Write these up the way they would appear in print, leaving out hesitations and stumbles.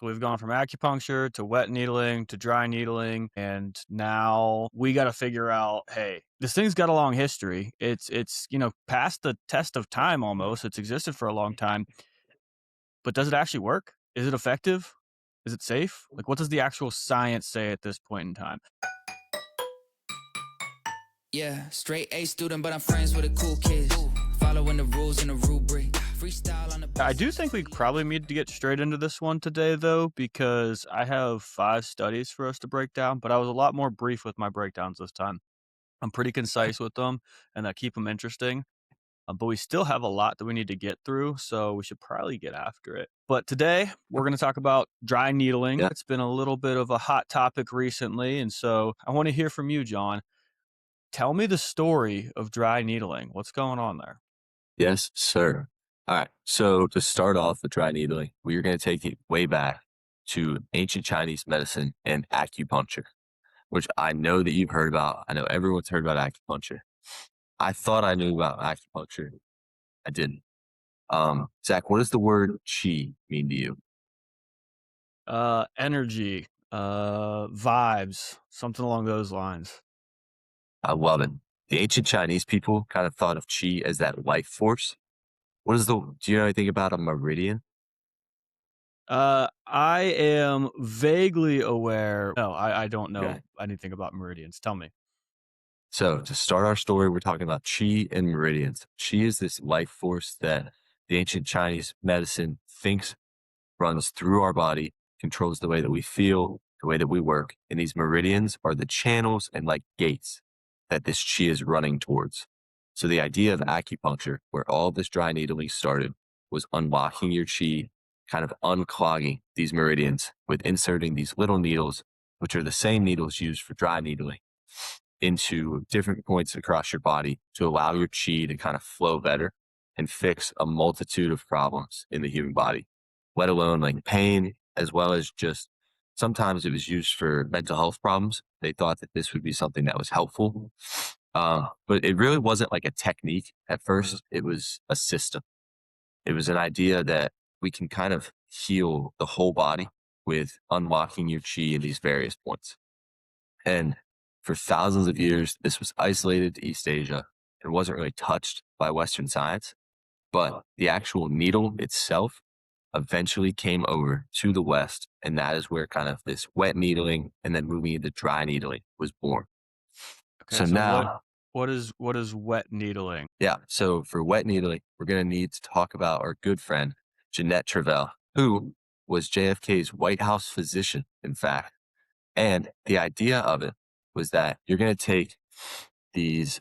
So we've gone from acupuncture to wet needling to dry needling, and now we got to figure out, hey, this thing's got a long history. It's past the test of time almost. It's existed for a long time, but does it actually work? Is it effective? Is it safe? Like, what does the actual science say at this point in time? Yeah, straight A student, but I'm friends with the cool kids. Following the rules and the rubric. Freestyle on the I do think we probably need to get straight into this one today, though, because I have 5 studies for us to break down, but I was a lot more brief with my breakdowns this time. I'm pretty concise with them, and I keep them interesting. But we still have a lot that we need to get through, so we should probably get after it. But today, we're going to talk about dry needling. Yeah. It's been a little bit of a hot topic recently, and so I want to hear from you, John. Tell me the story of dry needling. What's going on there? Yes, sir. All right. So to start off with dry needling, we are going to take it way back to ancient Chinese medicine and acupuncture, which I know that you've heard about. I know everyone's heard about acupuncture. I thought I knew about acupuncture. I didn't. Zach, what does the word chi mean to you? Energy, vibes, something along those lines. I love it. The ancient Chinese people kind of thought of chi as that life force. Do you know anything about a meridian? I am vaguely aware. No, I don't know Okay. anything about meridians. Tell me. So to start our story, we're talking about chi and meridians. Chi is this life force that the ancient Chinese medicine thinks runs through our body, controls the way that we feel, the way that we work. And these meridians are the channels and like gates that this chi is running towards. So the idea of acupuncture, where all this dry needling started, was unlocking your chi, kind of unclogging these meridians with inserting these little needles, which are the same needles used for dry needling, into different points across your body to allow your chi to kind of flow better and fix a multitude of problems in the human body, let alone like pain, as well as just sometimes it was used for mental health problems. They thought that this would be something that was helpful. But it really wasn't like a technique at first. It was a system. It was an idea that we can kind of heal the whole body with unlocking your chi in these various points. And for thousands of years, this was isolated to East Asia and wasn't really touched by Western science. But the actual needle itself eventually came over to the West. And that is where kind of this wet needling and then moving into dry needling was born. Okay, So so now, what is wet needling? yeah. So for wet needling, we're going to need to talk about our good friend, Jeanette Travell, who was JFK's White House physician, in fact. And the idea of it was that you're going to take these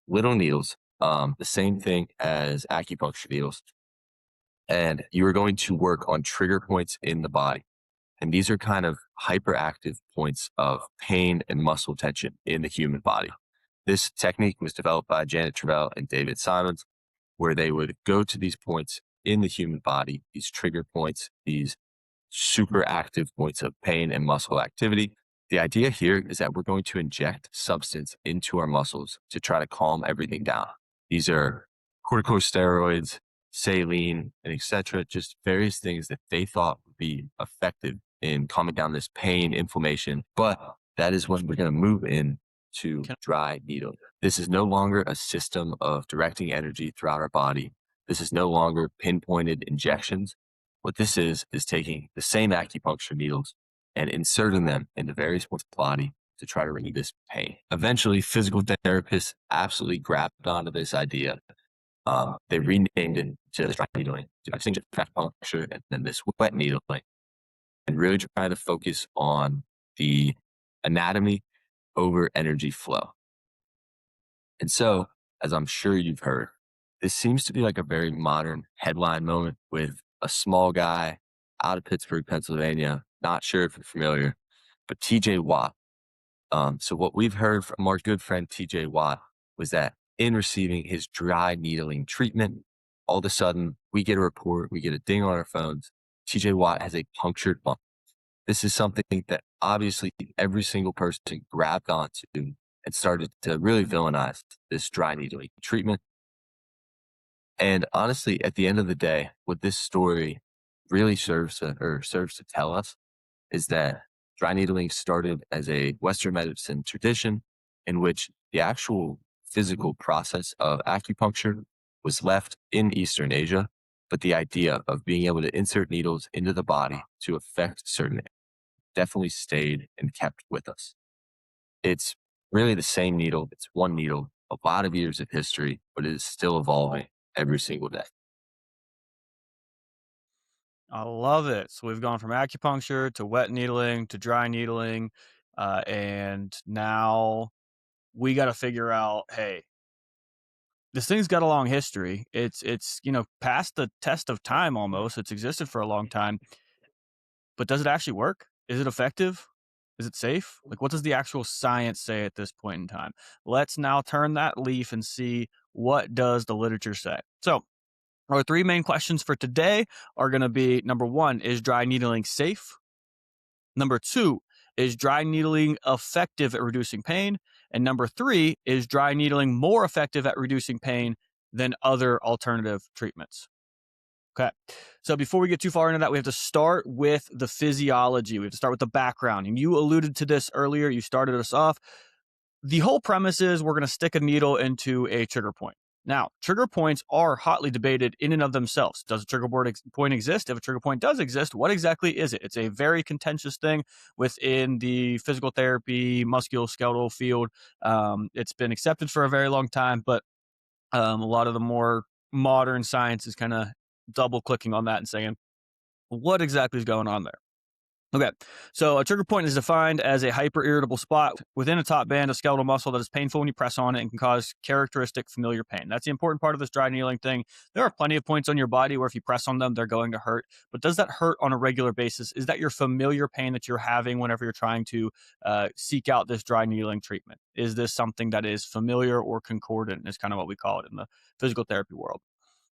little needles, the same thing as acupuncture needles, and you are going to work on trigger points in the body. And these are kind of hyperactive points of pain and muscle tension in the human body. This technique was developed by Janet Travell and David Simons, where they would go to these points in the human body, these trigger points, these super active points of pain and muscle activity. The idea here is that we're going to inject substance into our muscles to try to calm everything down. These are corticosteroids, saline, and etc. Just various things that they thought would be effective in calming down this pain, inflammation. But that is when we're going to move in to dry needling. This is no longer a system of directing energy throughout our body. This is no longer pinpointed injections. What this is taking the same acupuncture needles and inserting them into various parts of the body to try to relieve this pain. Eventually, physical therapists absolutely grabbed onto this idea. They renamed it to dry needling, to acupuncture, and then this wet needling, and really try to focus on the anatomy over energy flow. And so, as I'm sure you've heard, this seems to be like a very modern headline moment with a small guy out of Pittsburgh, Pennsylvania. Not sure if you're familiar, but TJ Watt. So what we've heard from our good friend TJ Watt was that in receiving his dry needling treatment, all of a sudden we get a report, we get a ding on our phones. TJ Watt has a punctured lung. This is something that obviously every single person grabbed onto and started to really villainize this dry needling treatment. And honestly, at the end of the day, what this story really serves to tell us is that dry needling started as a Western medicine tradition in which the actual physical process of acupuncture was left in Eastern Asia, but the idea of being able to insert needles into the body to affect certain definitely stayed and kept with us. It's really the same needle. It's one needle, a lot of years of history, but it is still evolving every single day. I love it. So we've gone from acupuncture to wet needling to dry needling, and now we got to figure out, hey, this thing's got a long history. It's past the test of time almost. It's existed for a long time, but does it actually work? Is it effective? Is it safe? Like, what does the actual science say at this point in time? Let's now turn that leaf and see what does the literature say. So our three main questions for today are going to be number one, is dry needling safe? Number two, is dry needling effective at reducing pain? And number three, is dry needling more effective at reducing pain than other alternative treatments? Okay. So before we get too far into that, we have to start with the physiology. We have to start with the background. And you alluded to this earlier. You started us off. The whole premise is we're going to stick a needle into a trigger point. Now, trigger points are hotly debated in and of themselves. Does a trigger point exist? If a trigger point does exist, what exactly is it? It's a very contentious thing within the physical therapy, musculoskeletal field. It's been accepted for a very long time, but a lot of the more modern science is kind of double clicking on that and saying, what exactly is going on there? Okay, so a trigger point is defined as a hyper-irritable spot within a top band of skeletal muscle that is painful when you press on it and can cause characteristic familiar pain. That's the important part of this dry needling thing. There are plenty of points on your body where if you press on them, they're going to hurt. But does that hurt on a regular basis? Is that your familiar pain that you're having whenever you're trying to seek out this dry needling treatment? Is this something that is familiar or concordant is kind of what we call it in the physical therapy world.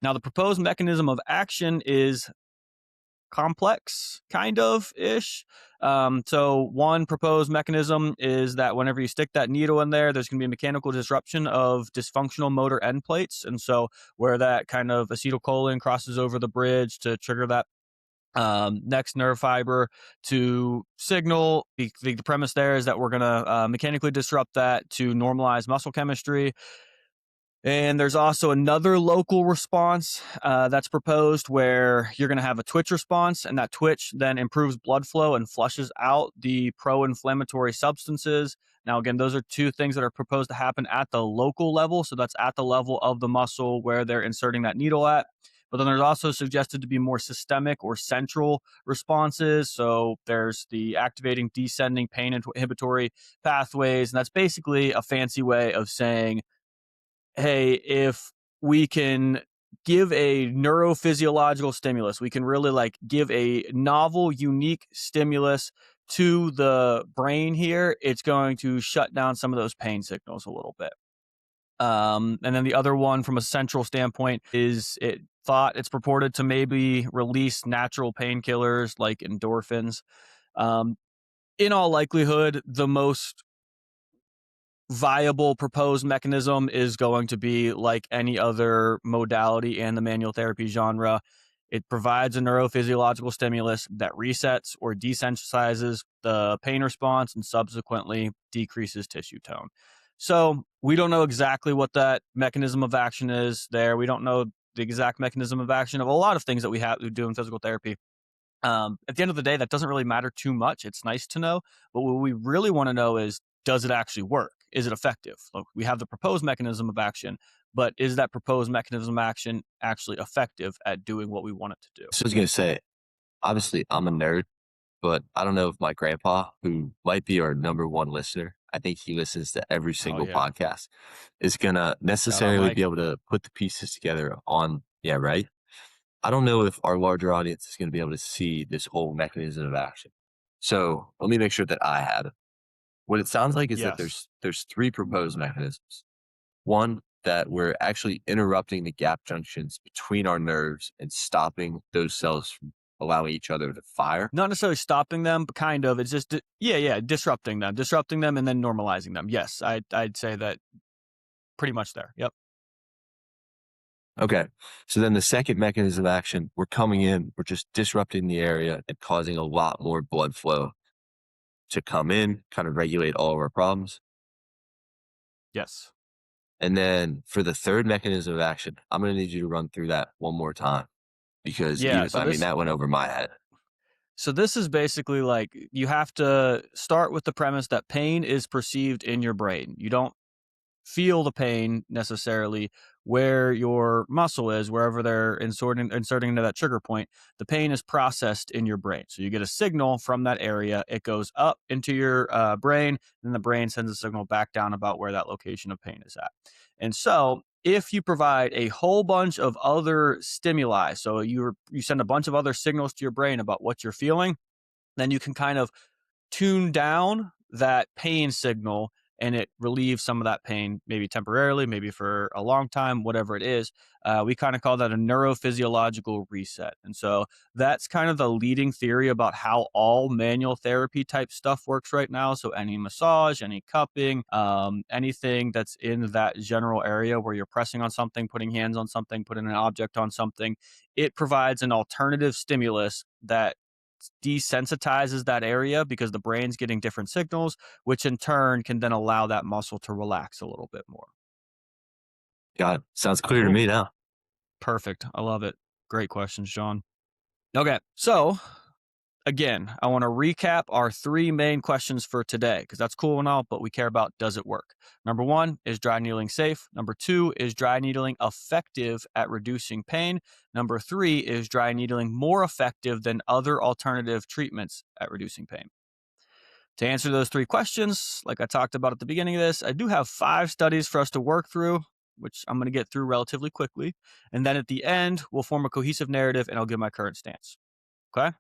Now, the proposed mechanism of action is complex, kind of ish. So one proposed mechanism is that whenever you stick that needle in there, there's going to be a mechanical disruption of dysfunctional motor end plates. And so where that kind of acetylcholine crosses over the bridge to trigger that next nerve fiber to signal. The premise there is that we're going to mechanically disrupt that to normalize muscle chemistry. And there's also another local response that's proposed where you're going to have a twitch response, and that twitch then improves blood flow and flushes out the pro-inflammatory substances. Now, again, those are two things that are proposed to happen at the local level. So that's at the level of the muscle where they're inserting that needle at. But then there's also suggested to be more systemic or central responses. So there's the activating descending pain inhibitory pathways. And that's basically a fancy way of saying, hey, if we can give a neurophysiological stimulus, we can really like give a novel, unique stimulus to the brain here, it's going to shut down some of those pain signals a little bit. And then the other one from a central standpoint is it's purported to maybe release natural painkillers like endorphins. In all likelihood, the most viable proposed mechanism is going to be like any other modality in the manual therapy genre. It provides a neurophysiological stimulus that resets or desensitizes the pain response and subsequently decreases tissue tone. So we don't know exactly what that mechanism of action is there. We don't know the exact mechanism of action of a lot of things that we have to do in physical therapy. At the end of the day, that doesn't really matter too much. It's nice to know, but what we really want to know is, does it actually work? Is it effective? Look, we have the proposed mechanism of action, but is that proposed mechanism of action actually effective at doing what we want it to do? So I was going to say, obviously, I'm a nerd, but I don't know if my grandpa, who might be our number one listener, I think he listens to every Oh single yeah, podcast, is going to shout out necessarily be Mike. able to put the pieces together on, yeah, right? I don't know if our larger audience is going to be able to see this whole mechanism of action. So let me make sure that I have it. What it sounds like is that Yes. there's three proposed mechanisms. One, that we're actually interrupting the gap junctions between our nerves and stopping those cells from allowing each other to fire. Not necessarily stopping them, but kind of. It's just disrupting them, and then normalizing them. Yes, I'd say that pretty much there. Yep. Okay. So then the second mechanism of action, we're coming in, we're just disrupting the area and causing a lot more blood flow to come in, kind of regulate all of our problems. Yes. And then for the third mechanism of action, I'm going to need you to run through that one more time because Yeah. I mean, that went over my head. So this is basically like you have to start with the premise that pain is perceived in your brain. You don't feel the pain necessarily where your muscle is, wherever they're inserting into that trigger point. The pain is processed in your brain. So you get a signal from that area. It goes up into your brain, and the brain sends a signal back down about where that location of pain is at. And so if you provide a whole bunch of other stimuli, so you send a bunch of other signals to your brain about what you're feeling, then you can kind of tune down that pain signal and it relieves some of that pain, maybe temporarily, maybe for a long time, whatever it is. We kind of call that a neurophysiological reset. And so that's kind of the leading theory about how all manual therapy type stuff works right now. So any massage, any cupping, anything that's in that general area where you're pressing on something, putting hands on something, putting an object on something, it provides an alternative stimulus that desensitizes that area because the brain's getting different signals, which in turn can then allow that muscle to relax a little bit more. Got it. Sounds clear to Cool. me now. Perfect. I love it. Great questions, John. Okay. So, again, I want to recap our three main questions for today because that's cool and all, but we care about does it work? Number one, is dry needling safe? Number two, is dry needling effective at reducing pain? Number three, is dry needling more effective than other alternative treatments at reducing pain? To answer those three questions, like I talked about at the beginning of this, I do have 5 studies for us to work through, which I'm going to get through relatively quickly. And then at the end, we'll form a cohesive narrative and I'll give my current stance. Okay.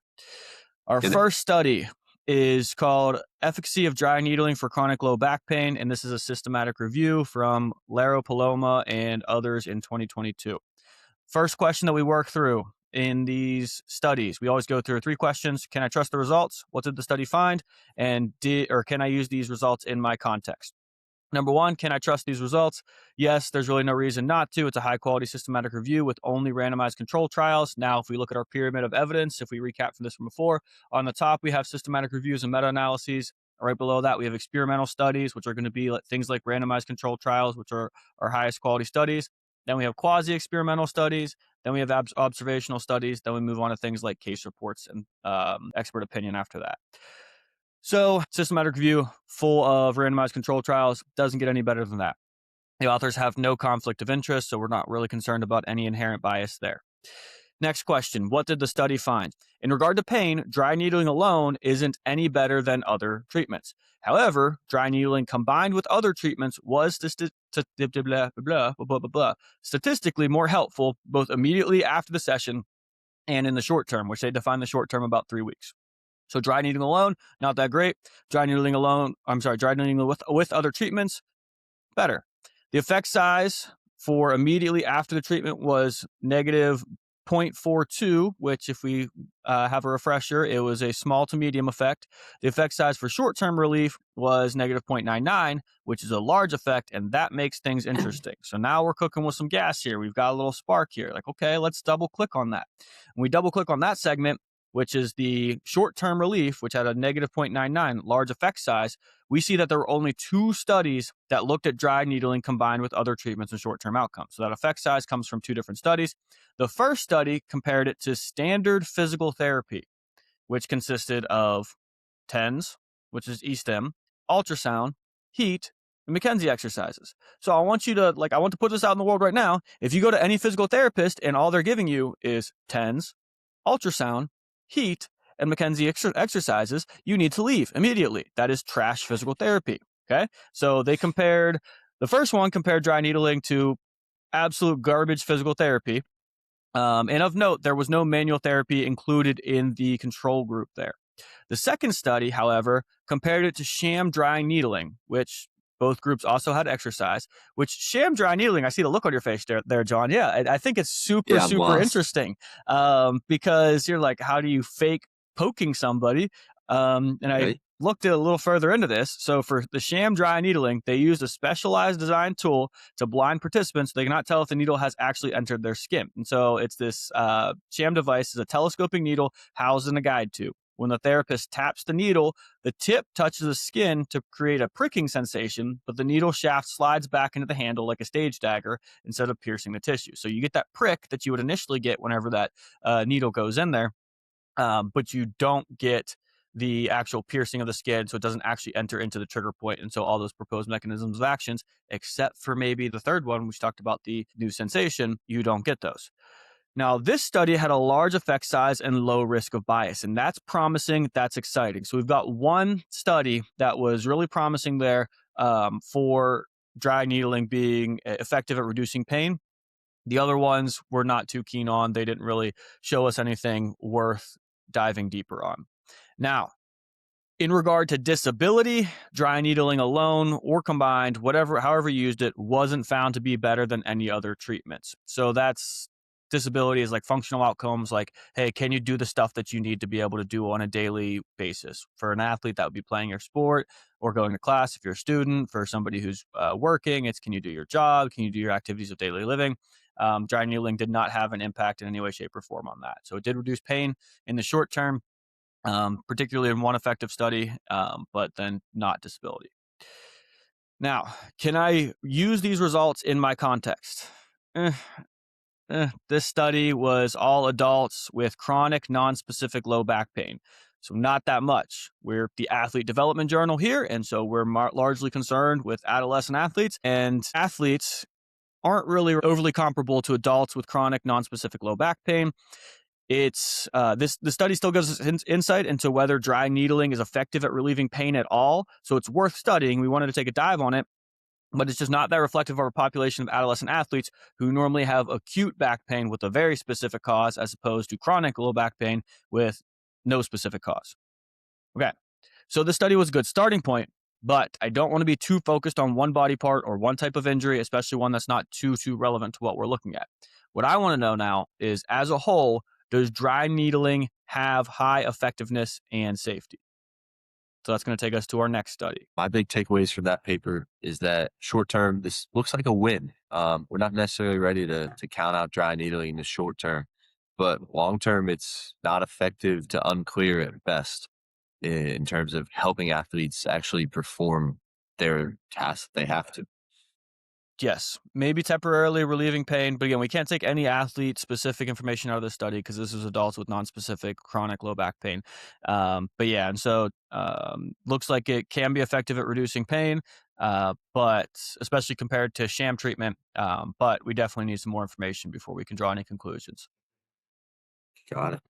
Our Get it? first study is called Efficacy of Dry Needling for Chronic Low Back Pain. And this is a systematic review from Laro Paloma and others in 2022. First question that we work through in these studies, we always go through 3 questions. Can I trust the results? What did the study find? And can I use these results in my context? Number one, can I trust these results? Yes, there's really no reason not to. It's a high quality systematic review with only randomized control trials. Now, if we look at our pyramid of evidence, if we recap from this from before, on the top, we have systematic reviews and meta analyses. Right below that, we have experimental studies, which are going to be things like randomized control trials, which are our highest quality studies. Then we have quasi experimental studies. Then we have observational studies. Then we move on to things like case reports and expert opinion after that. So, systematic review full of randomized control trials doesn't get any better than that. The authors have no conflict of interest, so we're not really concerned about any inherent bias there. Next question, what did the study find? In regard to pain, dry needling alone isn't any better than other treatments. However, dry needling combined with other treatments was statistically more helpful both immediately after the session and in the short term, which they define the short term about 3 weeks. So dry needling alone, not that great. Dry needling with other treatments, better. The effect size for immediately after the treatment was negative 0.42, which if we have a refresher, it was a small to medium effect. The effect size for short-term relief was negative 0.99, which is a large effect, and that makes things interesting. So now we're cooking with some gas here. We've got a little spark here. Like, okay, let's double click on that. When we double click on that segment, which is the short-term relief, which had a negative 0.99 large effect size, we see that there were only 2 studies that looked at dry needling combined with other treatments and short-term outcomes. So that effect size comes from 2 different studies. The first study compared it to standard physical therapy, which consisted of TENS, which is E-stim, ultrasound, heat, and McKenzie exercises. So I want to put this out in the world right now. If you go to any physical therapist and all they're giving you is TENS, ultrasound, heat, and McKenzie exercises, you need to leave immediately. That is trash physical therapy. Okay. So the first one compared dry needling to absolute garbage physical therapy. And of note, there was no manual therapy included in the control group there. The second study, however, compared it to sham dry needling, which both groups also had exercise, which sham dry needling, I see the look on your face there, John. Yeah, I think it's super, I'm super lost. interesting because you're like, how do you fake poking somebody? And Right? looked a little further into this. So for the sham dry needling, they used a specialized design tool to blind participants so they cannot tell if the needle has actually entered their skin. And so it's this sham device is a telescoping needle housed in a guide tube. When the therapist taps the needle, the tip touches the skin to create a pricking sensation, but the needle shaft slides back into the handle like a stage dagger instead of piercing the tissue. So you get that prick that you would initially get whenever that needle goes in there, but you don't get the actual piercing of the skin, so it doesn't actually enter into the trigger point. And so all those proposed mechanisms of actions, except for maybe the third one, which talked about the new sensation, you don't get those. Now, this study had a large effect size and low risk of bias, and that's promising. That's exciting. So we've got one study that was really promising there for dry needling being effective at reducing pain. The other ones we're not too keen on. They didn't really show us anything worth diving deeper on. Now, in regard to disability, dry needling alone or combined, however you used it, wasn't found to be better than any other treatments. So that's disability is like functional outcomes like, hey, can you do the stuff that you need to be able to do on a daily basis? For an athlete, that would be playing your sport or going to class if you're a student. For somebody who's working, it's can you do your job? Can you do your activities of daily living? Dry needling did not have an impact in any way, shape, or form on that. So it did reduce pain in the short term, particularly in one effective study, but then not disability. Now, can I use these results in my context? This study was all adults with chronic, nonspecific low back pain. So not that much. We're the Athlete Development Journal here, and so we're largely concerned with adolescent athletes. And athletes aren't really overly comparable to adults with chronic, nonspecific low back pain. It's the study still gives us insight into whether dry needling is effective at relieving pain at all. So it's worth studying. We wanted to take a dive on it, but it's just not that reflective of our population of adolescent athletes who normally have acute back pain with a very specific cause, as opposed to chronic low back pain with no specific cause. Okay, so this study was a good starting point, but I don't want to be too focused on one body part or one type of injury, especially one that's not too relevant to what we're looking at. What I want to know now is, as a whole, does dry needling have high effectiveness and safety? So that's going to take us to our next study. My big takeaways from that paper is that short term, this looks like a win. We're not necessarily ready to count out dry needling in the short term, but long term, it's not effective to unclear at best in terms of helping athletes actually perform their tasks that they have to. Yes, maybe temporarily relieving pain, but again, we can't take any athlete-specific information out of this study because this is adults with non-specific chronic low back pain. But yeah, and so looks like it can be effective at reducing pain, but especially compared to sham treatment. But we definitely need some more information before we can draw any conclusions. Got it.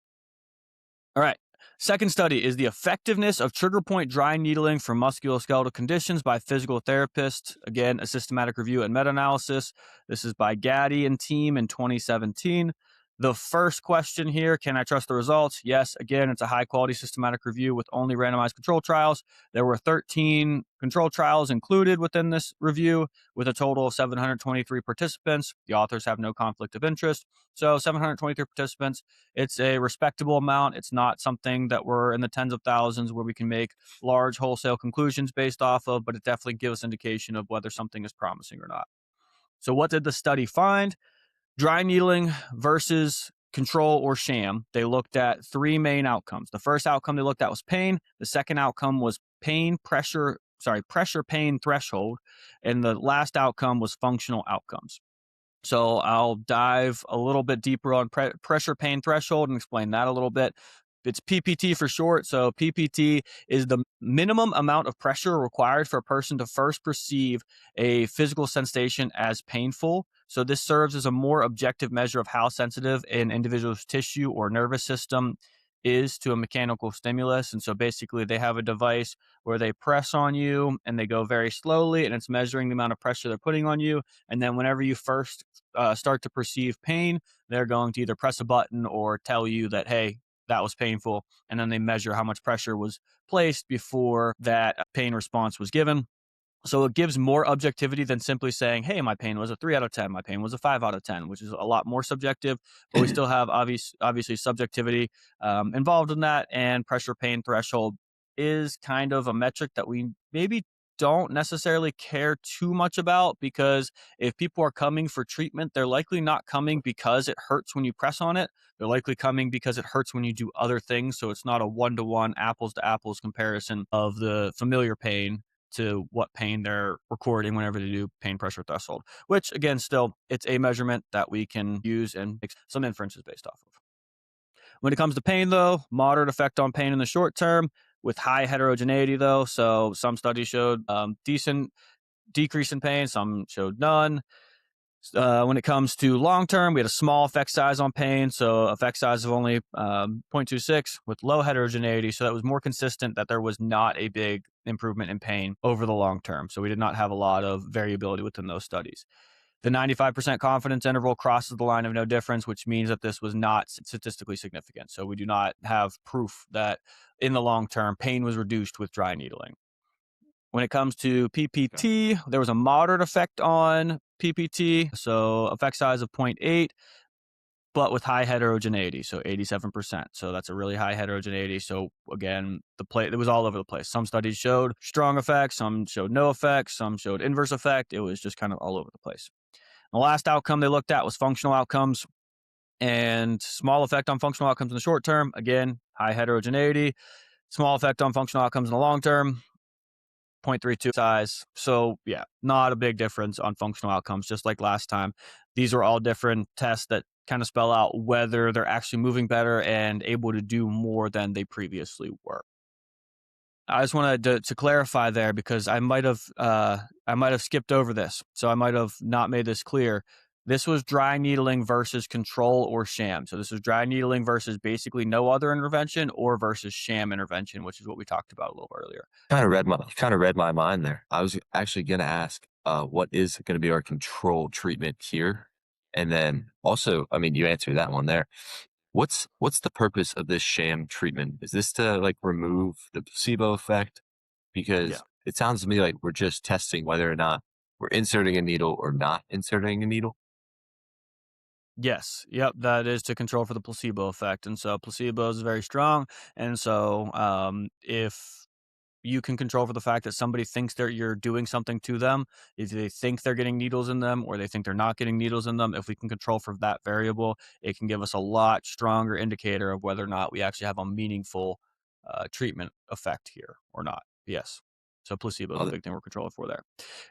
All right. Second study is the effectiveness of trigger point dry needling for musculoskeletal conditions by physical therapists. Again, a systematic review and meta-analysis. This is by Gaddy and team in 2017. The first question here, can I trust the results? Yes. Again, it's a high-quality systematic review with only randomized control trials. There were 13 control trials included within this review with a total of 723 participants. The authors have no conflict of interest. So 723 participants, it's a respectable amount. It's not something that we're in the tens of thousands where we can make large wholesale conclusions based off of, but it definitely gives us indication of whether something is promising or not. So what did the study find? Dry needling versus control or sham. They looked at three main outcomes. The first outcome they looked at was pain. The second outcome was pressure pain threshold. And the last outcome was functional outcomes. So I'll dive a little bit deeper on pressure pain threshold and explain that a little bit. It's PPT for short. So PPT is the minimum amount of pressure required for a person to first perceive a physical sensation as painful. So this serves as a more objective measure of how sensitive an individual's tissue or nervous system is to a mechanical stimulus. And so basically they have a device where they press on you and they go very slowly, and it's measuring the amount of pressure they're putting on you. And then whenever you first start to perceive pain, they're going to either press a button or tell you that, hey, that was painful. And then they measure how much pressure was placed before that pain response was given. So it gives more objectivity than simply saying, hey, my pain was a 3 out of 10. My pain was a 5 out of 10, which is a lot more subjective, but we still have obviously subjectivity involved in that, and pressure pain threshold is kind of a metric that we maybe don't necessarily care too much about, because if people are coming for treatment, they're likely not coming because it hurts when you press on it. They're likely coming because it hurts when you do other things. So it's not a one-to-one, apples to apples comparison of the familiar pain to what pain they're recording whenever they do pain pressure threshold, which again, still, it's a measurement that we can use and make some inferences based off of. When it comes to pain, though, moderate effect on pain in the short term with high heterogeneity, though. So some studies showed decent decrease in pain, some showed none. When it comes to long term, we had a small effect size on pain, so effect size of only 0.26 with low heterogeneity. So that was more consistent that there was not a big improvement in pain over the long term. So we did not have a lot of variability within those studies. The 95% confidence interval crosses the line of no difference, which means that this was not statistically significant. So we do not have proof that in the long term, pain was reduced with dry needling. When it comes to PPT, there was a moderate effect on PPT, so effect size of 0.8, but with high heterogeneity, so 87%. So that's a really high heterogeneity. So again, it was all over the place. Some studies showed strong effects, some showed no effects, some showed inverse effect. It was just kind of all over the place. The last outcome they looked at was functional outcomes, and small effect on functional outcomes in the short term. Again, high heterogeneity. Small effect on functional outcomes in the long term, 0.32 size. So yeah, not a big difference on functional outcomes, just like last time. These are all different tests that kind of spell out whether they're actually moving better and able to do more than they previously were. I just wanted to clarify there, because I might have skipped over this, so I might have not made this clear. This was dry needling versus control or sham. So this was dry needling versus basically no other intervention, or versus sham intervention, which is what we talked about a little earlier. Kind of read my mind there. I was actually going to ask, what is going to be our control treatment here? And then also, I mean, you answered that one there. What's the purpose of this sham treatment? Is this to like remove the placebo effect? Yeah. Because it sounds to me like we're just testing whether or not we're inserting a needle or not inserting a needle. Yes. Yep. That is to control for the placebo effect, and so placebo is very strong. And so, if you can control for the fact that somebody thinks you're doing something to them, if they think they're getting needles in them or they think they're not getting needles in them, if we can control for that variable, it can give us a lot stronger indicator of whether or not we actually have a meaningful treatment effect here or not. Yes. So placebo is a Other, big thing we're controlling for there.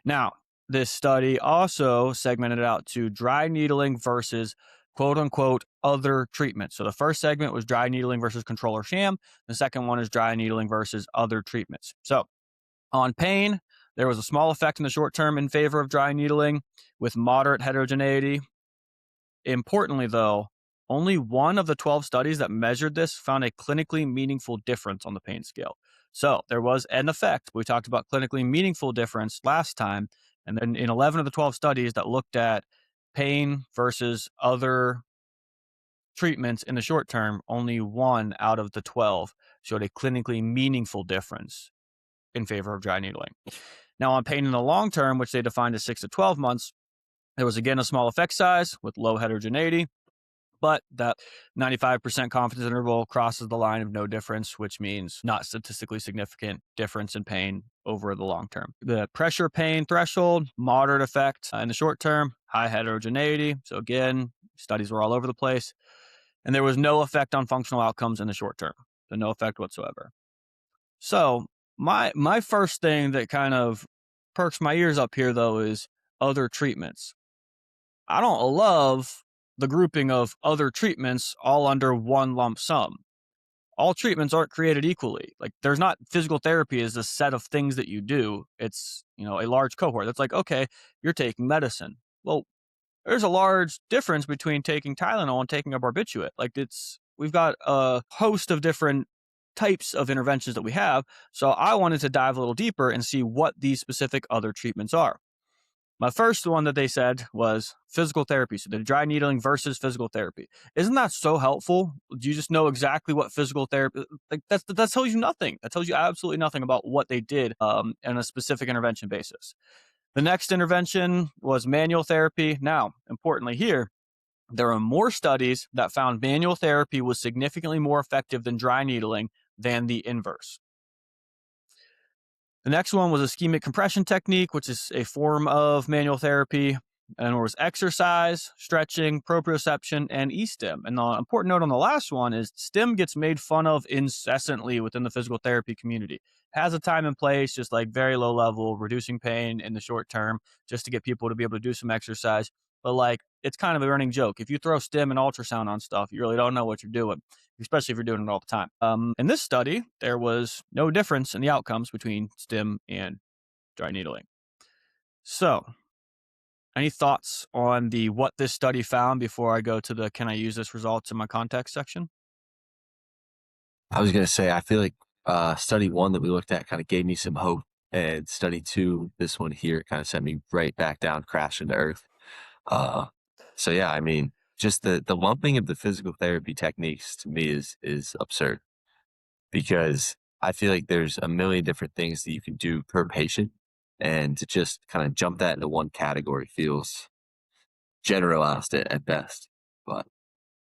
Now, this study also segmented it out to dry needling versus quote unquote other treatments. So the first segment was dry needling versus control or sham. The second one is dry needling versus other treatments. So on pain, there was a small effect in the short term in favor of dry needling with moderate heterogeneity. Importantly, though, only one of the 12 studies that measured this found a clinically meaningful difference on the pain scale. So there was an effect. We talked about clinically meaningful difference last time. And then in 11 of the 12 studies that looked at pain versus other treatments in the short term, only one out of the 12 showed a clinically meaningful difference in favor of dry needling. Now, on pain in the long term, which they defined as 6 to 12 months, there was again a small effect size with low heterogeneity, but that 95% confidence interval crosses the line of no difference, which means not statistically significant difference in pain over the long term. The pressure pain threshold, moderate effect in the short term, high heterogeneity. So again, studies were all over the place. And there was no effect on functional outcomes in the short term. So no effect whatsoever. So my first thing that kind of perks my ears up here, though, is other treatments. I don't love the grouping of other treatments all under one lump sum. All treatments aren't created equally. Like, there's not physical therapy as a set of things that you do. It's, a large cohort. That's like, okay, you're taking medicine. Well, there's a large difference between taking Tylenol and taking a barbiturate. Like, we've got a host of different types of interventions that we have. So I wanted to dive a little deeper and see what these specific other treatments are. My first one that they said was physical therapy. So the dry needling versus physical therapy. Isn't that so helpful? Do you just know exactly what physical therapy, like that tells you nothing. That tells you absolutely nothing about what they did on a specific intervention basis. The next intervention was manual therapy. Now, importantly here, there are more studies that found manual therapy was significantly more effective than dry needling than the inverse. The next one was ischemic compression technique, which is a form of manual therapy. And it was exercise, stretching, proprioception, and e-stim. And the important note on the last one is stim gets made fun of incessantly within the physical therapy community. Has a time and place, just like very low level, reducing pain in the short term, just to get people to be able to do some exercise. But like, it's kind of a running joke. If you throw stim and ultrasound on stuff, you really don't know what you're doing, especially if you're doing it all the time. In this study, there was no difference in the outcomes between stim and dry needling. So, any thoughts on the what this study found before I go to the can I use this results in my context section? I was going to say, I feel like study one that we looked at kind of gave me some hope. And study two, this one here, kind of sent me right back down, crashing to earth. Uh, so yeah, I mean, just the lumping of the physical therapy techniques to me is absurd, because I feel like there's a million different things that you can do per patient, and to just kind of jump that into one category feels generalized at best. But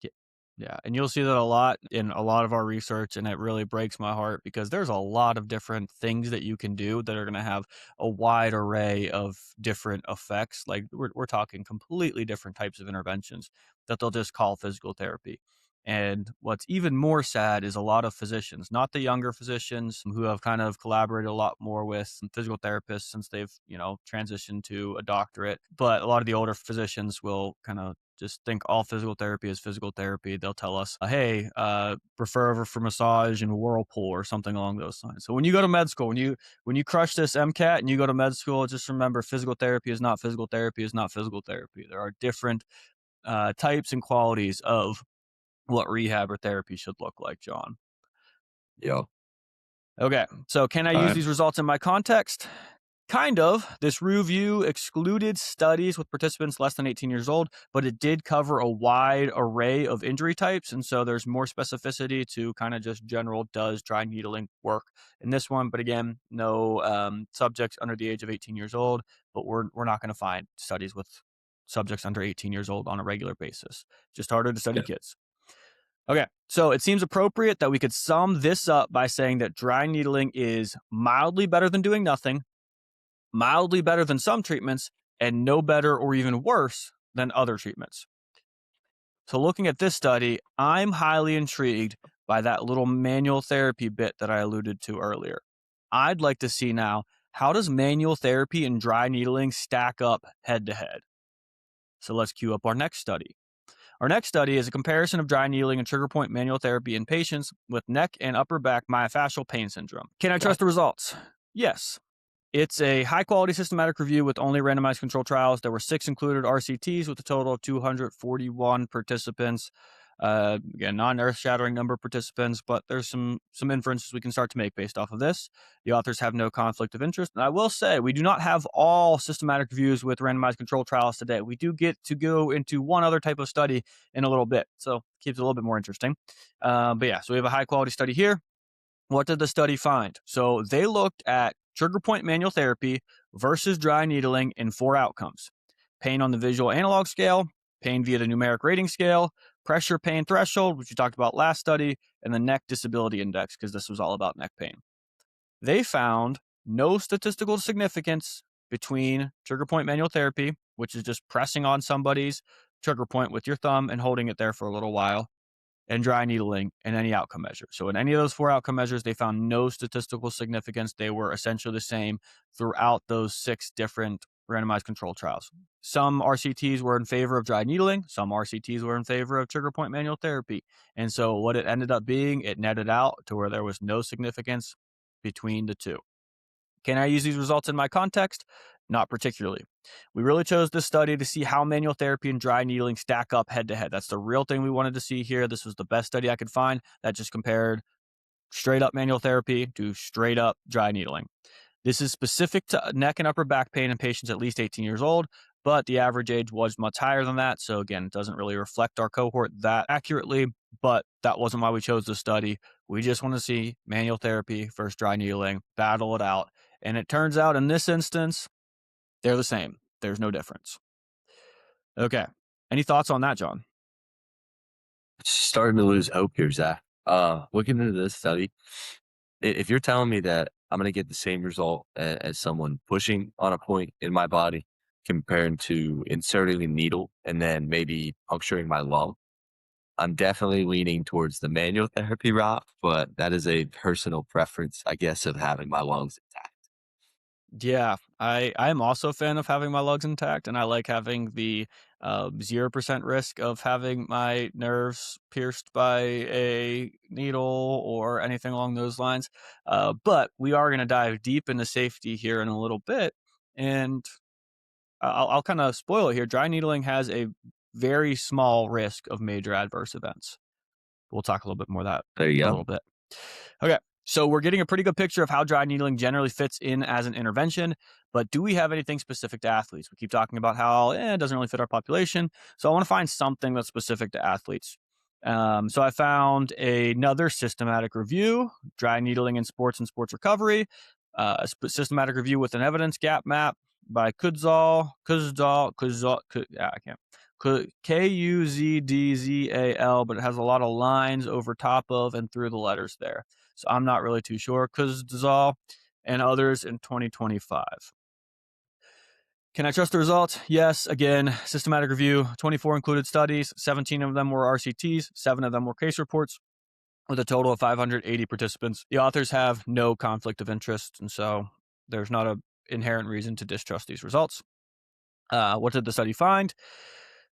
Yeah. Yeah. And you'll see that a lot in a lot of our research. And it really breaks my heart because there's a lot of different things that you can do that are going to have a wide array of different effects. Like we're talking completely different types of interventions that they'll just call physical therapy. And what's even more sad is a lot of physicians, not the younger physicians who have kind of collaborated a lot more with physical therapists since they've, transitioned to a doctorate. But a lot of the older physicians will kind of just think all physical therapy is physical therapy. They'll tell us, hey, refer over for massage and whirlpool or something along those lines. So when you go to med school, when you crush this MCAT and you go to med school, just remember physical therapy is not physical therapy is not physical therapy. There are different types and qualities of what rehab or therapy should look like, John. yo, Okay, so can I all use right. these results in my context? Kind of. This review excluded studies with participants less than 18 years old, but it did cover a wide array of injury types. And so there's more specificity to kind of just general does dry needling work in this one. But again, no subjects under the age of 18 years old, but we're not going to find studies with subjects under 18 years old on a regular basis. Just harder to study Yeah. kids. Okay, so it seems appropriate that we could sum this up by saying that dry needling is mildly better than doing nothing, mildly better than some treatments, and no better or even worse than other treatments. So, looking at this study, I'm highly intrigued by that little manual therapy bit that I alluded to earlier. I'd like to see now, how does manual therapy and dry needling stack up head to head? So, let's cue up our next study. Our next study is a comparison of dry needling and trigger point manual therapy in patients with neck and upper back myofascial pain syndrome. Can I trust the results? Yes. It's a high-quality systematic review with only randomized controlled trials. There were 6 included RCTs with a total of 241 participants. Again, not an earth-shattering number of participants, but there's some inferences we can start to make based off of this. The authors have no conflict of interest. And I will say, we do not have all systematic reviews with randomized controlled trials today. We do get to go into one other type of study in a little bit, so it keeps it a little bit more interesting. But yeah, so we have a high-quality study here. What did the study find? So they looked at trigger point manual therapy versus dry needling in 4 outcomes: pain on the visual analog scale, pain via the numeric rating scale, pressure pain threshold, which we talked about last study, and the neck disability index, because this was all about neck pain. They found no statistical significance between trigger point manual therapy, which is just pressing on somebody's trigger point with your thumb and holding it there for a little while, and dry needling in any outcome measure. So in any of those 4 outcome measures, they found no statistical significance. They were essentially the same throughout those 6 different randomized control trials. Some RCTs were in favor of dry needling. Some RCTs were in favor of trigger point manual therapy. And so what it ended up being, it netted out to where there was no significance between the 2. Can I use these results in my context? Not particularly. We really chose this study to see how manual therapy and dry needling stack up head to head. That's the real thing we wanted to see here. This was the best study I could find that just compared straight up manual therapy to straight up dry needling. This is specific to neck and upper back pain in patients at least 18 years old, but the average age was much higher than that. So again, it doesn't really reflect our cohort that accurately, but that wasn't why we chose this study. We just want to see manual therapy versus dry needling, battle it out. And it turns out in this instance, they're the same. There's no difference. Okay. Any thoughts on that, John? Starting to lose hope here, Zach. Looking into this study, if you're telling me that I'm going to get the same result as someone pushing on a point in my body compared to inserting a needle and then maybe puncturing my lung. I'm definitely leaning towards the manual therapy route, but that is a personal preference, I guess, of having my lungs intact. Yeah, I am also a fan of having my lugs intact, and I like having the 0% risk of having my nerves pierced by a needle or anything along those lines. But we are going to dive deep into safety here in a little bit, and I'll kind of spoil it here. Dry needling has a very small risk of major adverse events. We'll talk a little bit more of that There you a go. little bit. Okay. So we're getting a pretty good picture of how dry needling generally fits in as an intervention, but do we have anything specific to athletes? We keep talking about how it doesn't really fit our population. So I want to find something that's specific to athletes. So I found another systematic review, dry needling in sports and sports recovery, a systematic review with an evidence gap map by I can't. Kudzal, but it has a lot of lines over top of and through the letters there. So I'm not really too sure. Kudzal and others in 2025. Can I trust the results? Yes. Again, systematic review, 24 included studies, 17 of them were RCTs, 7 of them were case reports, with a total of 580 participants. The authors have no conflict of interest, and so there's not an inherent reason to distrust these results. What did the study find?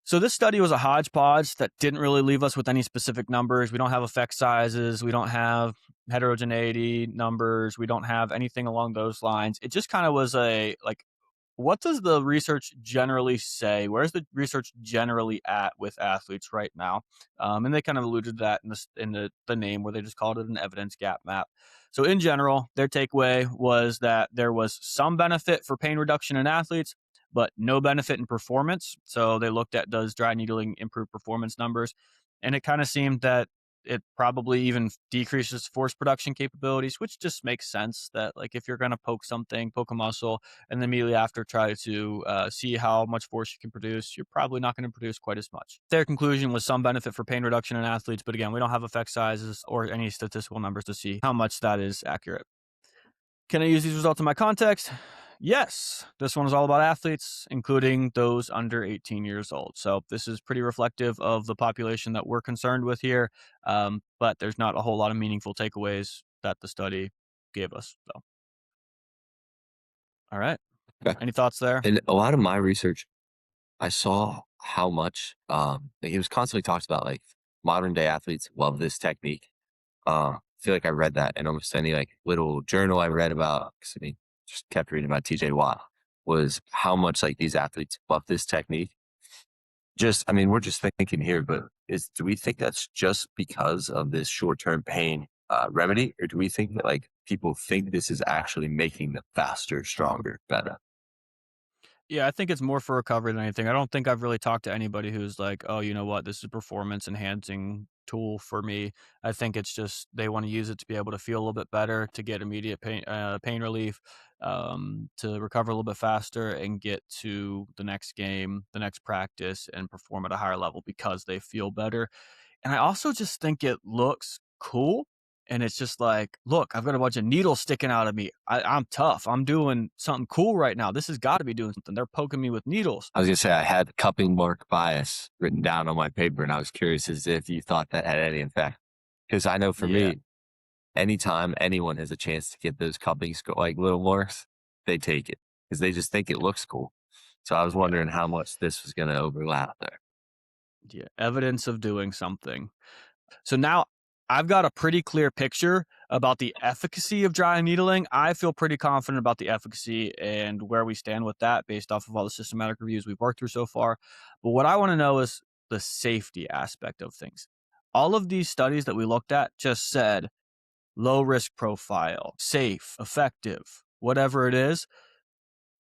So this study was a hodgepodge that didn't really leave us with any specific numbers. We don't have effect sizes. We don't have heterogeneity numbers. We don't have anything along those lines. It just kind of was a like, what does the research generally say? Where's the research generally at with athletes right now? And they kind of alluded to that in the name where they just called it an evidence gap map. So in general, their takeaway was that there was some benefit for pain reduction in athletes, but no benefit in performance. So they looked at, does dry needling improve performance numbers? And it kind of seemed that it probably even decreases force production capabilities, which just makes sense that like if you're going to poke something, poke a muscle, and then immediately after try to see how much force you can produce, you're probably not going to produce quite as much. Their conclusion was some benefit for pain reduction in athletes, but again, we don't have effect sizes or any statistical numbers to see how much that is accurate. Can I use these results in my context? Yes. This one is all about athletes, including those under 18 years old. So this is pretty reflective of the population that we're concerned with here. But there's not a whole lot of meaningful takeaways that the study gave us. So, all right. Okay. Any thoughts there? In a lot of my research, I saw how much like, it was constantly talked about like modern day athletes love this technique. I feel like I read that in almost any like little journal I read about. 'Cause, I mean, just kept reading about TJ Watt was how much like these athletes love this technique. Just, I mean, we're just thinking here, but do we think that's just because of this short term pain remedy, or do we think that like people think this is actually making them faster, stronger, better? Yeah, I think it's more for recovery than anything. I don't think I've really talked to anybody who's like, "Oh, you know what? This is a performance enhancing tool for me." I think it's just they want to use it to be able to feel a little bit better, to get immediate pain relief, to recover a little bit faster and get to the next game, the next practice, and perform at a higher level because they feel better. And I also just think it looks cool. And it's just like, look, I've got a bunch of needles sticking out of me. I'm tough. I'm doing something cool right now. This has got to be doing something. They're poking me with needles. I was gonna say I had cupping mark bias written down on my paper, and I was curious as if you thought that had any effect. Because I know for Yeah, me, anytime anyone has a chance to get those cupping like little marks, they take it because they just think it looks cool. So I was yeah, wondering how much this was gonna overlap there. yeah. Evidence of doing something. So now I've got a pretty clear picture about the efficacy of dry needling. I feel pretty confident about the efficacy and where we stand with that based off of all the systematic reviews we've worked through so far. But what I want to know is the safety aspect of things. All of these studies that we looked at just said low risk profile, safe, effective, whatever it is,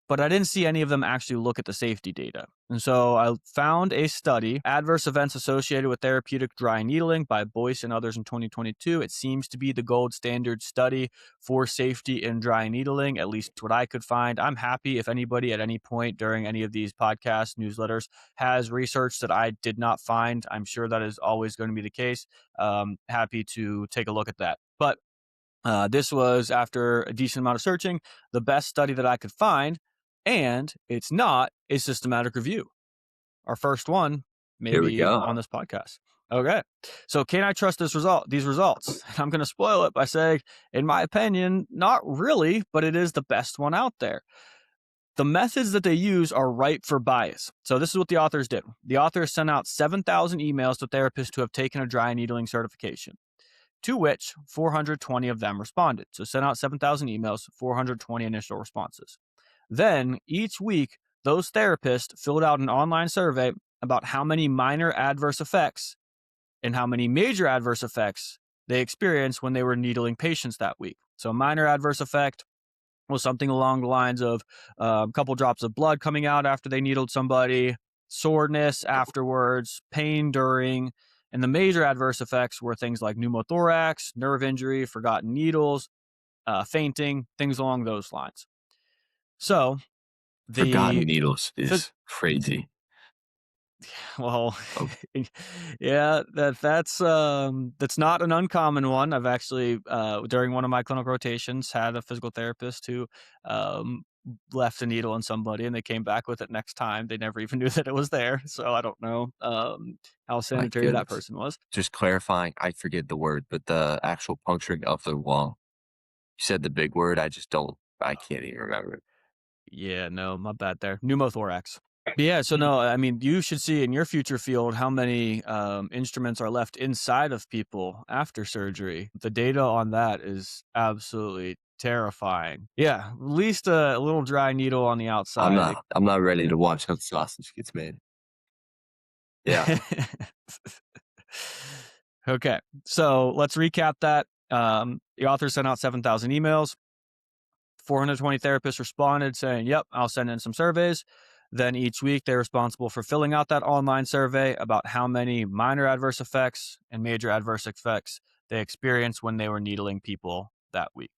but I didn't see any of them actually look at the safety data. And so I found a study, Adverse Events Associated with Therapeutic Dry Needling by Boyce and others in 2022. It seems to be the gold standard study for safety in dry needling, at least what I could find. I'm happy if anybody at any point during any of these podcasts, newsletters, has research that I did not find. I'm sure that is always going to be the case. Happy to take a look at that. But This was after a decent amount of searching, the best study that I could find, and it's not a systematic review. Our first one, Here we maybe go. on this podcast. Okay. So can I trust these results? I'm going to spoil it by saying, in my opinion, not really, but it is the best one out there. The methods that they use are ripe for bias. So this is what the authors did. The authors sent out 7,000 emails to therapists who have taken a dry needling certification, to which 420 of them responded. So sent out 7,000 emails, 420 initial responses. Then each week, those therapists filled out an online survey about how many minor adverse effects and how many major adverse effects they experienced when they were needling patients that week. So, minor adverse effect was something along the lines of a couple drops of blood coming out after they needled somebody, soreness afterwards, pain during, and the major adverse effects were things like pneumothorax, nerve injury, forgotten needles, fainting, things along those lines. So, Forgotten the needles phys- is crazy. well, Oh, yeah, that's not an uncommon one. I've actually during one of my clinical rotations had a physical therapist who um, left a needle on somebody and they came back with it next time. They never even knew that it was there. So I don't know how my sanitary that goodness. person was. Just clarifying, I forget the word, but the actual puncturing of the lung. You said the big word. I can't even remember it. Yeah, no, my bad there. Pneumothorax. But yeah, so no, I mean, you should see in your future field how many instruments are left inside of people after surgery. The data on that is absolutely terrifying. Yeah, at least a little dry needle on the outside. I'm not ready to watch how the sausage gets made. Yeah. Okay, so let's recap that. The author sent out 7,000 emails. 420 therapists responded saying, yep, I'll send in some surveys. Then each week, they're responsible for filling out that online survey about how many minor adverse effects and major adverse effects they experienced when they were needling people that week.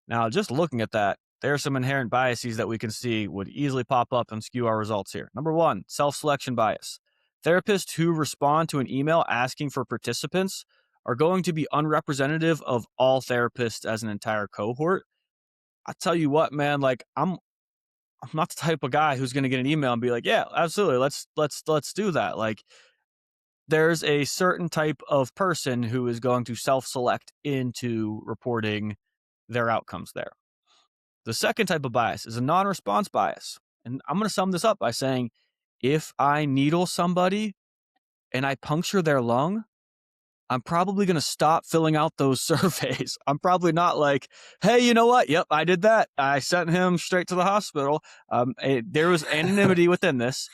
Now, just looking at that, there are some inherent biases that we can see would easily pop up and skew our results here. Number one, self-selection bias. Therapists who respond to an email asking for participants are going to be unrepresentative of all therapists as an entire cohort. I tell you what, man, like I'm not the type of guy who's going to get an email and be like, "Yeah, absolutely. Let's do that." Like there's a certain type of person who is going to self-select into reporting their outcomes there. The second type of bias is a non-response bias. And I'm going to sum this up by saying if I needle somebody and I puncture their lung, I'm probably going to stop filling out those surveys. I'm probably not like, hey, you know what? Yep, I did that. I sent him straight to the hospital. There was anonymity within this.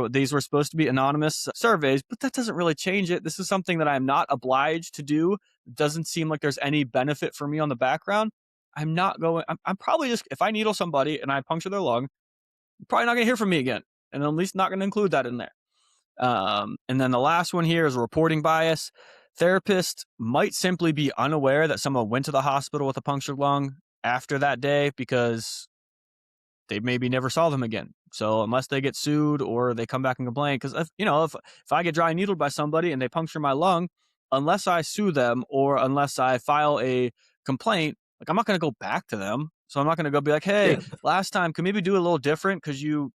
These were supposed to be anonymous surveys, but that doesn't really change it. This is something that I'm not obliged to do. It doesn't seem like there's any benefit for me on the background. I'm probably just, if I needle somebody and I puncture their lung, I'm probably not going to hear from me again. And I'm at least not going to include that in there. And then the last one here is reporting bias. Therapists might simply be unaware that someone went to the hospital with a punctured lung after that day because they maybe never saw them again. So unless they get sued or they come back and complain, because if I get dry needled by somebody and they puncture my lung, unless I sue them or unless I file a complaint, like I'm not going to go back to them. So I'm not going to go be like, hey, Yeah. last time, can maybe do it a little different because you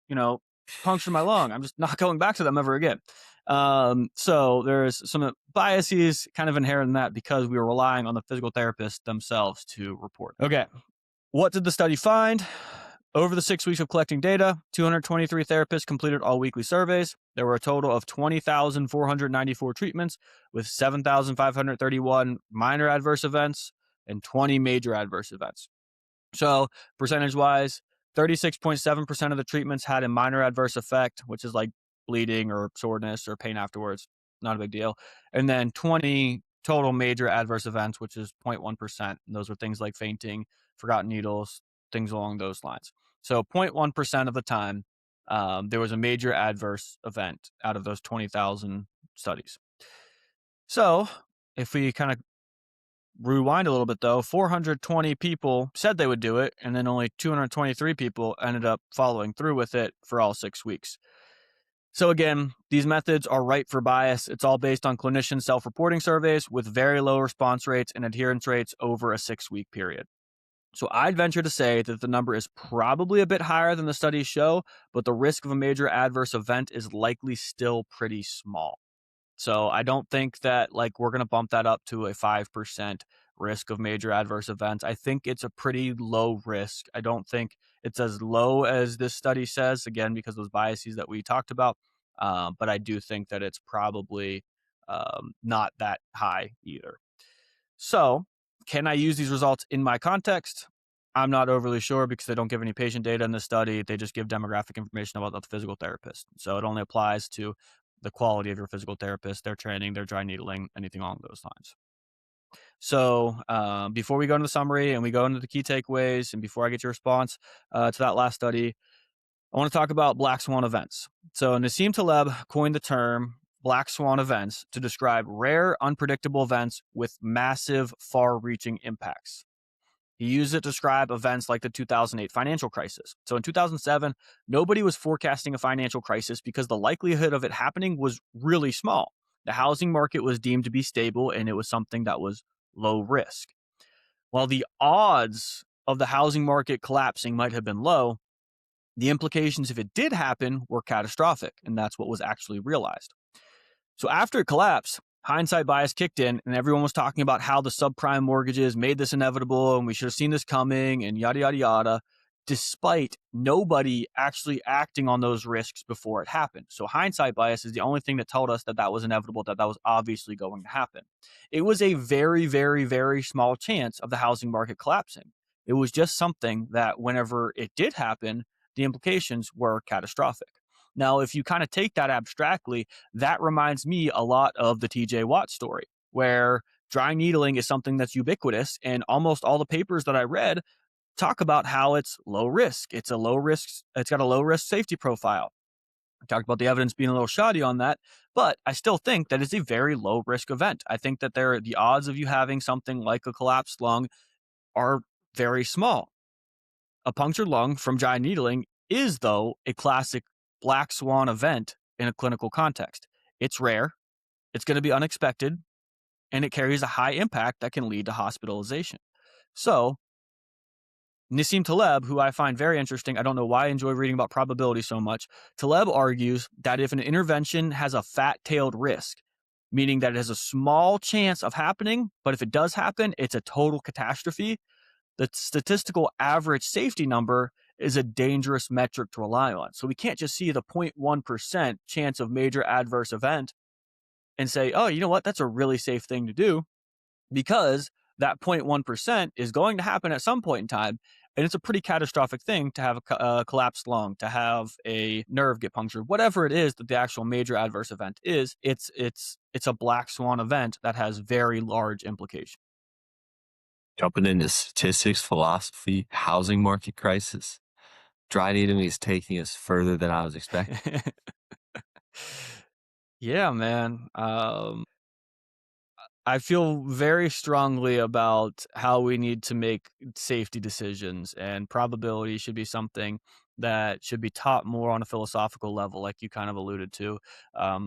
punctured my lung. I'm just not going back to them ever again. So there's some biases kind of inherent in that because we were relying on the physical therapists themselves to report. Okay. What did the study find? Over the 6 weeks of collecting data, 223 therapists completed all weekly surveys. There were a total of 20,494 treatments with 7,531 minor adverse events and 20 major adverse events. So, percentage-wise, 36.7% of the treatments had a minor adverse effect, which is like bleeding or soreness or pain afterwards. Not a big deal. And then 20 total major adverse events, which is 0.1%. And those are things like fainting, forgotten needles, things along those lines. So 0.1% of the time, there was a major adverse event out of those 20,000 studies. So if we kind of rewind a little bit though, 420 people said they would do it, and then only 223 people ended up following through with it for all 6 weeks. So again, these methods are ripe for bias. It's all based on clinician self-reporting surveys with very low response rates and adherence rates over a 6-week period. So I'd venture to say that the number is probably a bit higher than the studies show, but the risk of a major adverse event is likely still pretty small. So I don't think that like we're going to bump that up to a 5% risk of major adverse events. I think it's a pretty low risk. I don't think it's as low as this study says, again, because of those biases that we talked about. But I do think that it's probably not that high either. So, can I use these results in my context? I'm not overly sure because they don't give any patient data in the study. They just give demographic information about the physical therapist. So it only applies to the quality of your physical therapist, their training, their dry needling, anything along those lines. So before we go into the summary and we go into the key takeaways, and before I get your response to that last study, I want to talk about black swan events. So Nassim Taleb coined the term black swan events to describe rare, unpredictable events with massive, far-reaching impacts. He used it to describe events like the 2008 financial crisis. So in 2007, nobody was forecasting a financial crisis because the likelihood of it happening was really small. The housing market was deemed to be stable and it was something that was low risk. While the odds of the housing market collapsing might have been low, the implications if it did happen were catastrophic, and that's what was actually realized. So after it collapsed, hindsight bias kicked in, and everyone was talking about how the subprime mortgages made this inevitable, and we should have seen this coming, and yada, yada, yada, despite nobody actually acting on those risks before it happened. So hindsight bias is the only thing that told us that that was inevitable, that that was obviously going to happen. It was a very, very, very small chance of the housing market collapsing. It was just something that whenever it did happen, the implications were catastrophic. Now, if you kind of take that abstractly, that reminds me a lot of the TJ Watt story, where dry needling is something that's ubiquitous. And almost all the papers that I read talk about how it's low risk. It's a low risk, it's got a low risk safety profile. I talked about the evidence being a little shoddy on that, but I still think that it's a very low risk event. I think that the odds of you having something like a collapsed lung are very small. A punctured lung from dry needling is, though, a classic black swan event in a clinical context. It's rare, it's going to be unexpected, and it carries a high impact that can lead to hospitalization. So, Nassim Taleb, who I find very interesting, I don't know why I enjoy reading about probability so much. Taleb argues that if an intervention has a fat-tailed risk, meaning that it has a small chance of happening, but if it does happen, it's a total catastrophe, the statistical average safety number is a dangerous metric to rely on. So we can't just see the 0.1% chance of major adverse event and say, oh, you know what, that's a really safe thing to do, because that 0.1% is going to happen at some point in time. And it's a pretty catastrophic thing to have a collapsed lung, to have a nerve get punctured, whatever it is that the actual major adverse event is. It's a black swan event that has very large implications. Jumping into statistics, philosophy, housing market crisis. Dry needling is taking us further than I was expecting. Yeah, man. I feel very strongly about how we need to make safety decisions, and probability should be something that should be taught more on a philosophical level, like you kind of alluded to,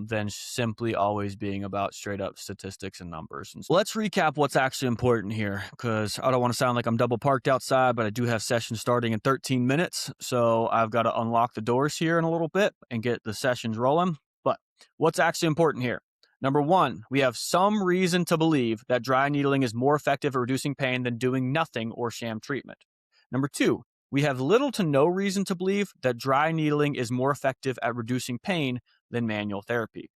than simply always being about straight up statistics and numbers. And so let's recap what's actually important here, because I don't want to sound like I'm double parked outside, but I do have sessions starting in 13 minutes. So I've got to unlock the doors here in a little bit and get the sessions rolling. But what's actually important here? Number one, we have some reason to believe that dry needling is more effective at reducing pain than doing nothing or sham treatment. Number two, we have little to no reason to believe that dry needling is more effective at reducing pain than manual therapy.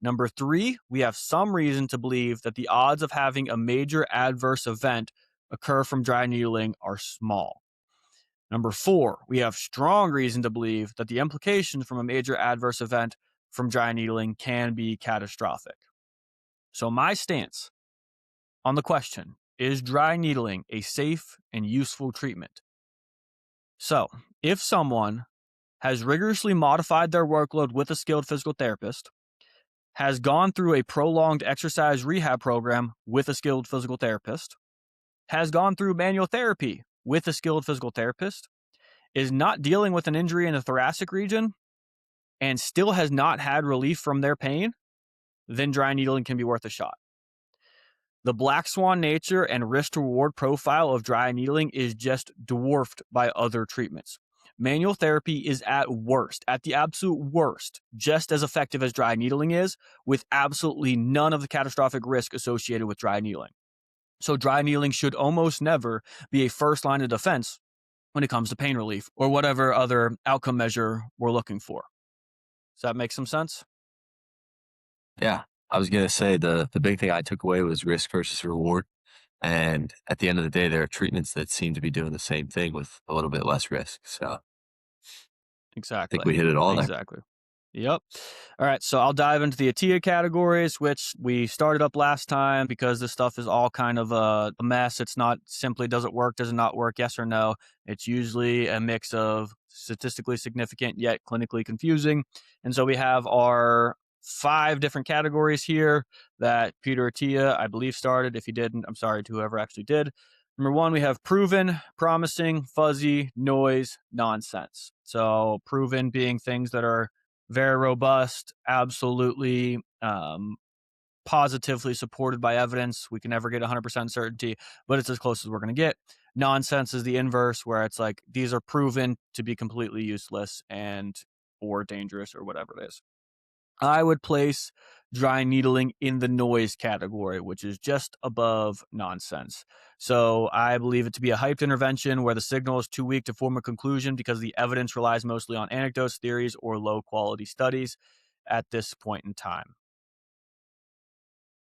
Number three, we have some reason to believe that the odds of having a major adverse event occur from dry needling are small. Number four, we have strong reason to believe that the implications from a major adverse event from dry needling can be catastrophic. So my stance on the question, is dry needling a safe and useful treatment? So if someone has rigorously modified their workload with a skilled physical therapist, has gone through a prolonged exercise rehab program with a skilled physical therapist, has gone through manual therapy with a skilled physical therapist, is not dealing with an injury in the thoracic region, and still has not had relief from their pain, then dry needling can be worth a shot. The black swan nature and risk to reward profile of dry needling is just dwarfed by other treatments. Manual therapy is at the absolute worst, just as effective as dry needling is, with absolutely none of the catastrophic risk associated with dry needling. So dry needling should almost never be a first line of defense when it comes to pain relief or whatever other outcome measure we're looking for. Does that make some sense? Yeah. I was going to say the big thing I took away was risk versus reward. And at the end of the day, there are treatments that seem to be doing the same thing with a little bit less risk. So I think Exactly. we hit it all there. Exactly. Yep. All right. So I'll dive into the Attia categories, which we started up last time because this stuff is all kind of a mess. It's not simply does it work, does it not work, yes or no. It's usually a mix of statistically significant yet clinically confusing. And so we have our 5 different categories here that Peter Attia, I believe, started. If he didn't, I'm sorry to whoever actually did. Number 1, we have proven, promising, fuzzy, noise, nonsense. So proven being things that are very robust, absolutely positively supported by evidence. We can never get 100% certainty, but it's as close as we're going to get. Nonsense is the inverse, where it's like these are proven to be completely useless and or dangerous or whatever it is. I would place dry needling in the noise category, which is just above nonsense. So I believe it to be a hyped intervention where the signal is too weak to form a conclusion because the evidence relies mostly on anecdotes, theories, or low quality studies at this point in time.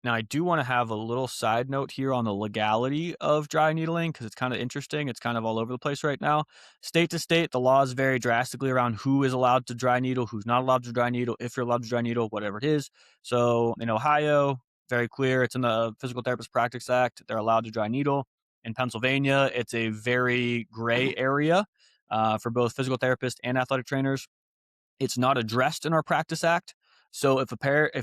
Now, I do want to have a little side note here on the legality of dry needling because it's kind of interesting. It's kind of all over the place right now. State to state, the laws vary drastically around who is allowed to dry needle, who's not allowed to dry needle, if you're allowed to dry needle, whatever it is. So in Ohio, very clear. It's in the Physical Therapist Practice Act. They're allowed to dry needle. In Pennsylvania, it's a very gray area for both physical therapists and athletic trainers. It's not addressed in our Practice Act. So if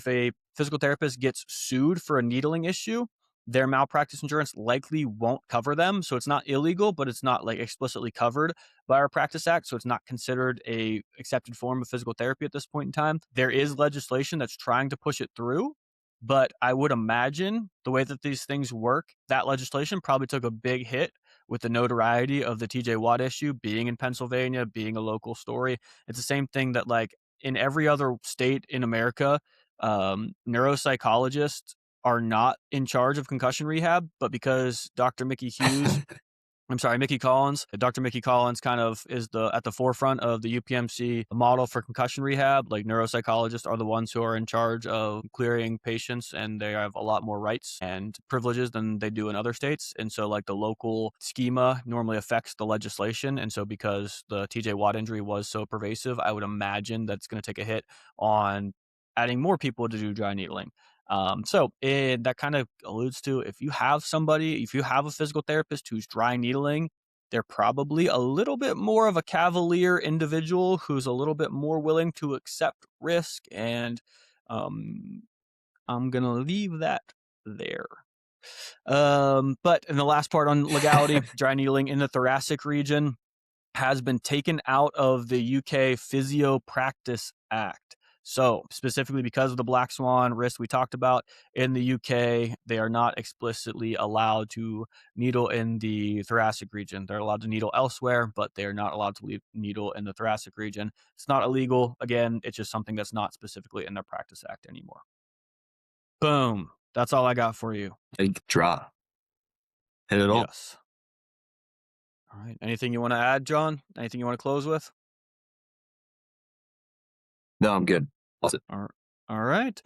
a physical therapist gets sued for a needling issue, their malpractice insurance likely won't cover them. So it's not illegal, but it's not like explicitly covered by our Practice Act. So it's not considered a accepted form of physical therapy at this point in time. There is legislation that's trying to push it through, but I would imagine the way that these things work, that legislation probably took a big hit with the notoriety of the TJ Watt issue being in Pennsylvania, being a local story. It's the same thing that like in every other state in America, neuropsychologists are not in charge of concussion rehab, but because Mickey Collins. Dr. Mickey Collins kind of is at the forefront of the UPMC model for concussion rehab. Like neuropsychologists are the ones who are in charge of clearing patients, and they have a lot more rights and privileges than they do in other states. And so like the local schema normally affects the legislation. And so because the TJ Watt injury was so pervasive, I would imagine that's going to take a hit on adding more people to do dry needling. That kind of alludes to if you have a physical therapist who's dry needling, they're probably a little bit more of a cavalier individual who's a little bit more willing to accept risk. And I'm going to leave that there. But in the last part on legality, dry needling in the thoracic region has been taken out of the UK Physio Practice Act. So specifically because of the black swan risk we talked about in the UK, they are not explicitly allowed to needle in the thoracic region. They're allowed to needle elsewhere, but they are not allowed to needle in the thoracic region. It's not illegal. Again, it's just something that's not specifically in their Practice Act anymore. Boom. That's all I got for you. Big draw. Hit it all. Yes. All right. Anything you want to add, John? Anything you want to close with? No, I'm good. All right.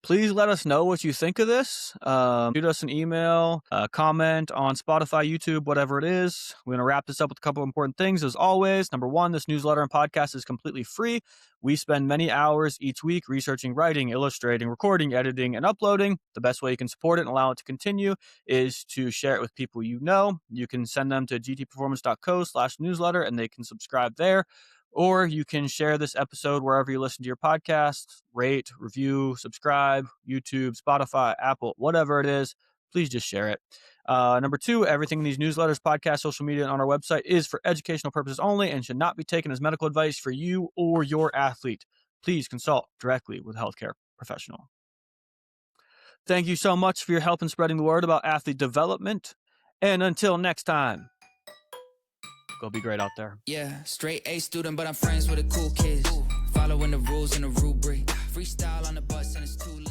Please let us know what you think of this. Shoot us an email, comment on Spotify, YouTube, whatever it is. We're going to wrap this up with a couple of important things. As always, number 1, this newsletter and podcast is completely free. We spend many hours each week researching, writing, illustrating, recording, editing, and uploading. The best way you can support it and allow it to continue is to share it with people you know. You can send them to gtperformance.co/newsletter and they can subscribe there. Or you can share this episode wherever you listen to your podcasts, rate, review, subscribe, YouTube, Spotify, Apple, whatever it is. please just share it. Number two, everything in these newsletters, podcasts, social media, and on our website is for educational purposes only and should not be taken as medical advice for you or your athlete. Please consult directly with a healthcare professional. Thank you so much for your help in spreading the word about athlete development. And until next time, go be great out there. Yeah, straight A student, but I'm friends with the cool kids. Following the rules and the rubric. Freestyle on the bus and it's too late.